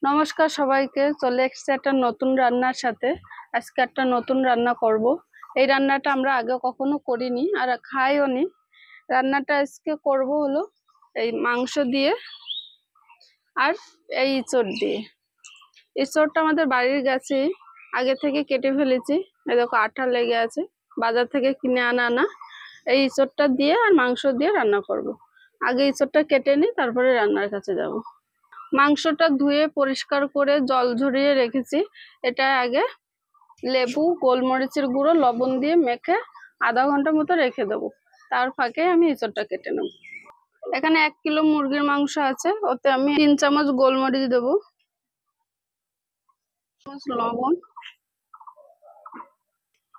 নমস্কার সবাইকে, চলে এসেছে একটা নতুন রান্নার সাথে। আজকে একটা নতুন রান্না করব। এই রান্নাটা আমরা আগে কখনো করিনি আর খাইও নি। রান্নাটা আজকে করব হলো এই মাংস দিয়ে আর এই ইঁচড় দিয়ে। ইঁচড়টা আমাদের বাড়ির গাছে আগে থেকে কেটে ফেলেছি। এই দেখো আঠা লেগে আছে, বাজার থেকে কিনে আনা। এই ইঁচড়টা দিয়ে আর মাংস দিয়ে রান্না করব। আগে ইঁচড়টা কেটে নিই, তারপরে রান্নার কাছে যাব। মাংসটা ধুয়ে পরিষ্কার করে জল ঝরিয়ে রেখেছি। এটা আগে লেবু, গোলমরিচের গুঁড়ো, লবণ দিয়ে মেখে আধা ঘন্টা মতো রেখে দেবো। তার ফাঁকে আমি এঁচড়টা কেটে নেব। এখানে 1 কিলো মুরগির মাংস আছে, ওতে আমি 3 চামচ গোলমরিচ দেবো, লবণ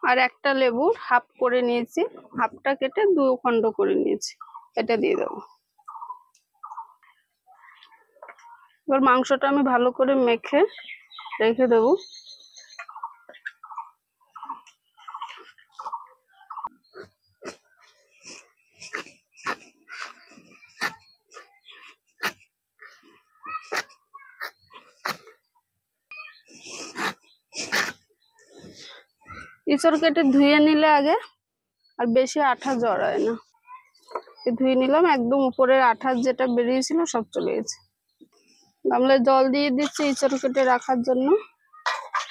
আর একটা লেবুর হাফ করে নিয়েছি, হাফটা কেটে 2 খণ্ড করে নিয়েছি, এটা দিয়ে দেবো। এবার মাংসটা আমি ভালো করে মেখে রেখে দেবো। ইঁচড় কেটে ধুয়ে নিলে আগে আর বেশি আঠা জড়ায় না। ধুয়ে নিলাম, একদম উপরের আঠা যেটা বেরিয়েছিল সব চলে গেছে। গামলায় জল দিয়ে দিচ্ছি ইঁচড় কেটে রাখার জন্য।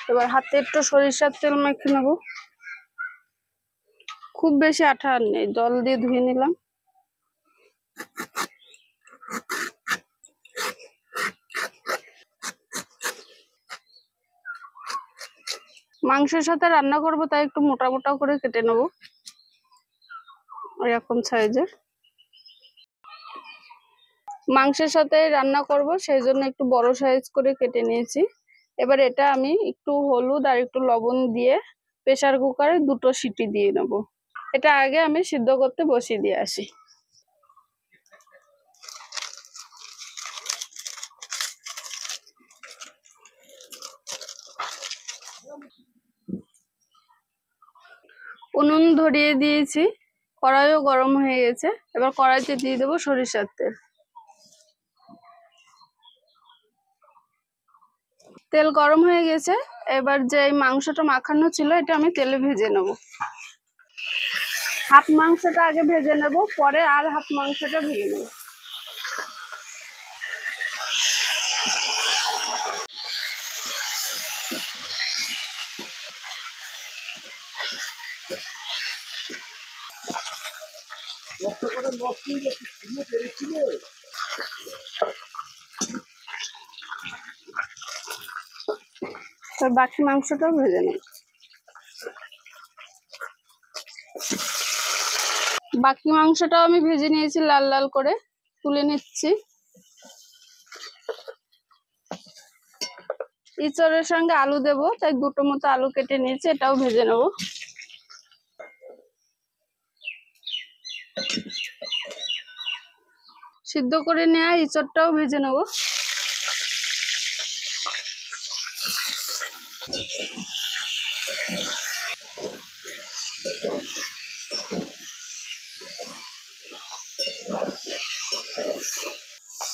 এবার হাতে একটু সরিষার তেল মেখে নেব। খুব বেশি আঠা আর নেই, জল দিয়ে ধুয়ে নিলাম। মাংসের সাথে রান্না করব, তাই একটু মোটা মোটা করে কেটে নেব, এরকম সাইজের। মাংসের সাথে রান্না করব, সেই জন্য একটু বড় সাইজ করে কেটে নিয়েছি। এবার এটা আমি একটু হলুদ আর একটু লবণ দিয়ে প্রেসার কুকারে 2টো সিটি দিয়ে নেব। এটা আগে আমি সিদ্ধ করতে বসিয়ে দিয়ে আসি। উনুন ধরিয়ে দিয়েছি, কড়াইও গরম হয়ে গেছে। এবার কড়াইতে দিয়ে দেবো সরিষার তেল। তেল গরম হয়ে গেছে, এবার যে মাংসটা মাখানো ছিল এটা আমি তেলে ভেজে নেব। হাফ মাংসটা আগে ভেজে নেব, পরে আর হাফ মাংসটা ভেজে নেব। বাকি মাংসটাও ভেজে নেব। বাকি মাংসটাও আমি ভেজে নিয়েছি, লাল লাল করে তুলে নিচ্ছি। ইঁচড়ের সঙ্গে আলু দেব, তাই 2টো মতো আলু কেটে নিয়েছি, এটাও ভেজে নেব। সিদ্ধ করে নেওয়া ইঁচড়টাও ভেজে নেব।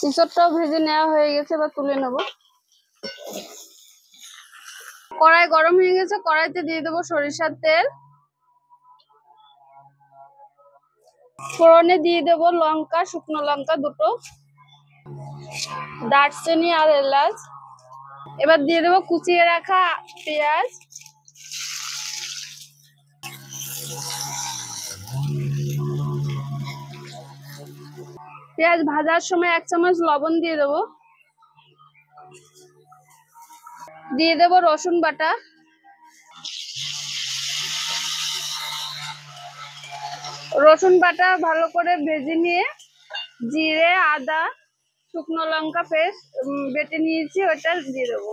ইঁচড়টাও ভেজে নেওয়া হয়ে গেছে, এবার তুলে নেব। কড়াই গরম হয়ে গেছে, কড়াইতে দিয়ে দেবো সরিষার তেল। ফোড়নে দিয়ে দেবো লঙ্কা, শুকনো লঙ্কা 2টো, দারচিনি আর এলাচ। এবার দিয়ে দেবো কুচিয়ে রাখা পেঁয়াজ। পেঁয়াজ ভাজার সময় 1 চামচ লবণ দিয়ে দেবো। দিয়ে দেবো রসুন বাটা। রসুন বাটা ভালো করে ভেজে নিয়ে জিরে, আদা, শুকনো লঙ্কা পেস্ট বেটে নিয়েছি, ওটা দিয়ে দেবো।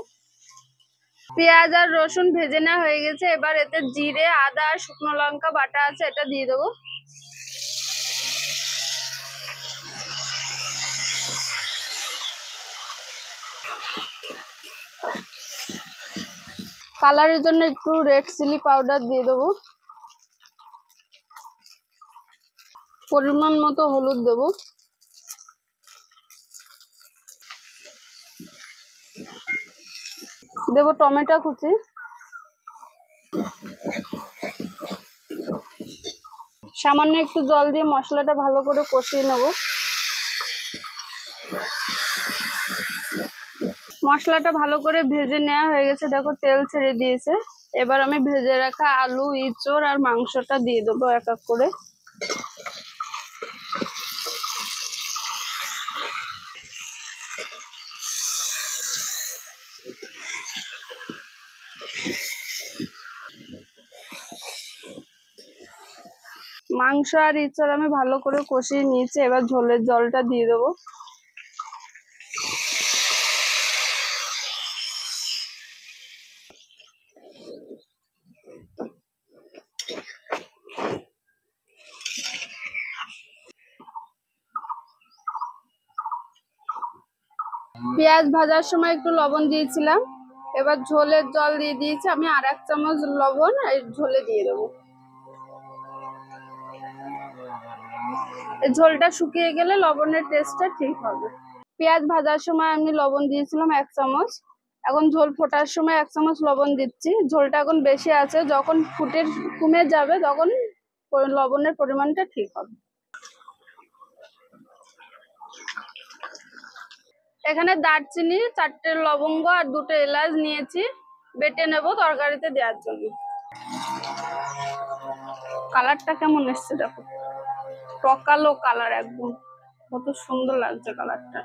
পেঁয়াজ আর রসুন ভেজে নেওয়া হয়ে গেছে, এবার এতে জিরে, আদা আর শুকনো লঙ্কা বাটা আছে, এটা দিয়ে দেবো। কালারের জন্য একটু রেড চিলি পাউডার দিয়ে দেবো। পরিমাণ মতো হলুদ দেবো। দেবো টমেটো কুচি, সামান্য একটু জল দিয়ে মশলাটা ভালো করে কষিয়ে নেব। মশলাটা ভালো করে ভেজে নেওয়া হয়ে গেছে, দেখো তেল ছেড়ে দিয়েছে। এবার আমি ভেজে রাখা আলু, ইঁচড় আর মাংসটা দিয়ে দেবো এক এক করে। মাংস আর ইঁচড় আমি ভালো করে কষিয়ে নিয়েছি, এবার ঝোলের জলটা দিয়ে দেবো। পেঁয়াজ ভাজার সময় একটু লবণ দিয়েছিলাম, এবার ঝোলের জল দিয়ে দিয়েছি আমি, আর 1 চামচ লবণ এই ঝোলে দিয়ে দেবো। এই ঝোলটা শুকিয়ে গেলে লবণের টেস্টটা ঠিক হবে। পেঁয়াজ ভাজার সময় আমি লবণ দিয়েছিলাম 1 চামচ, এখন ঝোল ফোটার সময় 1 চামচ লবণ দিচ্ছি। ঝোলটা এখন বেশি আছে, যখন কমে যাবে তখন লবণের পরিমাণটা ঠিক হবে। এখানে দারচিনি, 4টে লবঙ্গ আর 2টো এলাচ নিয়েছি, বেটে নেব তরকারিতে দেওয়ার জন্য। কালারটা কেমন এসছে দেখো, টকালো কালার, একদম কত সুন্দর লাগছে কালারটা।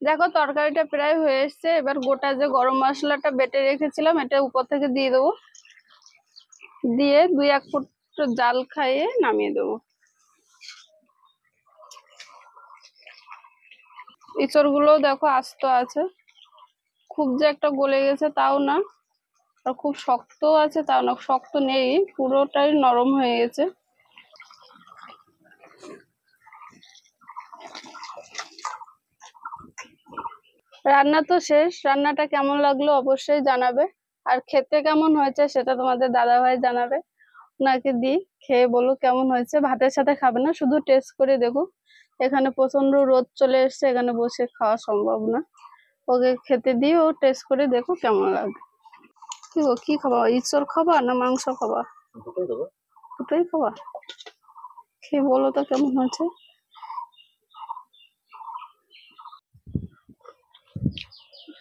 দেখো তরকারিটা প্রায় হয়ে এসছে, এবার গোটা যে গরম মশলাটা বেটে রেখেছিলাম এটা উপর থেকে দিয়ে দেবো, দিয়ে 2-1 ফুট জাল খাইয়ে নামিয়ে দেবো। ইঁচড় গুলো দেখো আস্ত আছে, খুব যে একটা গলে গেছে তাও না, আর খুব শক্ত আছে তাও না, শক্ত নেই, পুরোটাই নরম হয়ে গেছে। রান্না তো শেষ, রান্নাটা কেমন লাগলো অবশ্যই জানাবে, আর খেতে কেমন হয়েছে সেটা তোমাদের দাদাভাই জানাবে। ওনাকে দি, খেয়ে বলো কেমন হয়েছে। ভাতের সাথে খাবে না, শুধু টেস্ট করে দেখো। এখানে প্রচন্ড রোদ চলে এসছে, এখানে বসে খাওয়া সম্ভব না, ওকে খেতে দিই, ও টেস্ট করে দেখো কেমন লাগে। কি গো, কি খাবা, ইঁচড় খাবা না মাংস খাবা? দুটোই খাবা, খেয়ে বলো তো কেমন হয়েছে।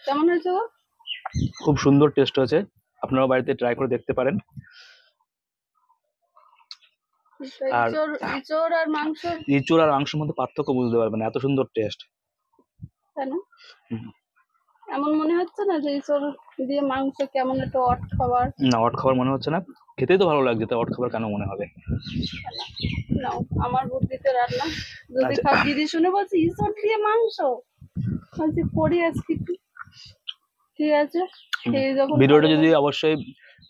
কেমন হয়েছে গো? খুব সুন্দর টেস্ট হয়েছে, আপনারাও বাড়িতে ট্রাই করে দেখতে পারেন। আর ইঁচড় আর মাংস, ইঁচড় আর মাংসের মধ্যে পার্থক্য বুঝতে পারবেন, এত সুন্দর টেস্ট। তাই না? এমন মনে হচ্ছে না যে ইঁচড় দিয়ে মাংস কেমন একটা অট খাবার? না, অট খাবার মনে হচ্ছে না, খেতেই তো ভালো লাগছে, তাই অট খাবার কেন মনে হবে? নাও, আমার বুদ্ধিতে রান্না, যদি আচ্ছা। খাও। দিদি শুনে বলছি ইঁচড় দিয়ে মাংস, বলছি করি আজকে। ঠিক আছে, খেয়ে যখন ভিডিওটা যদি অবশ্যই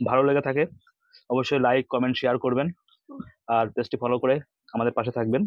ভালো লেগে থাকে অবশ্যই লাইক, কমেন্ট, শেয়ার করবেন, আর পেজটি ফলো করে আমাদের পাশে থাকবেন।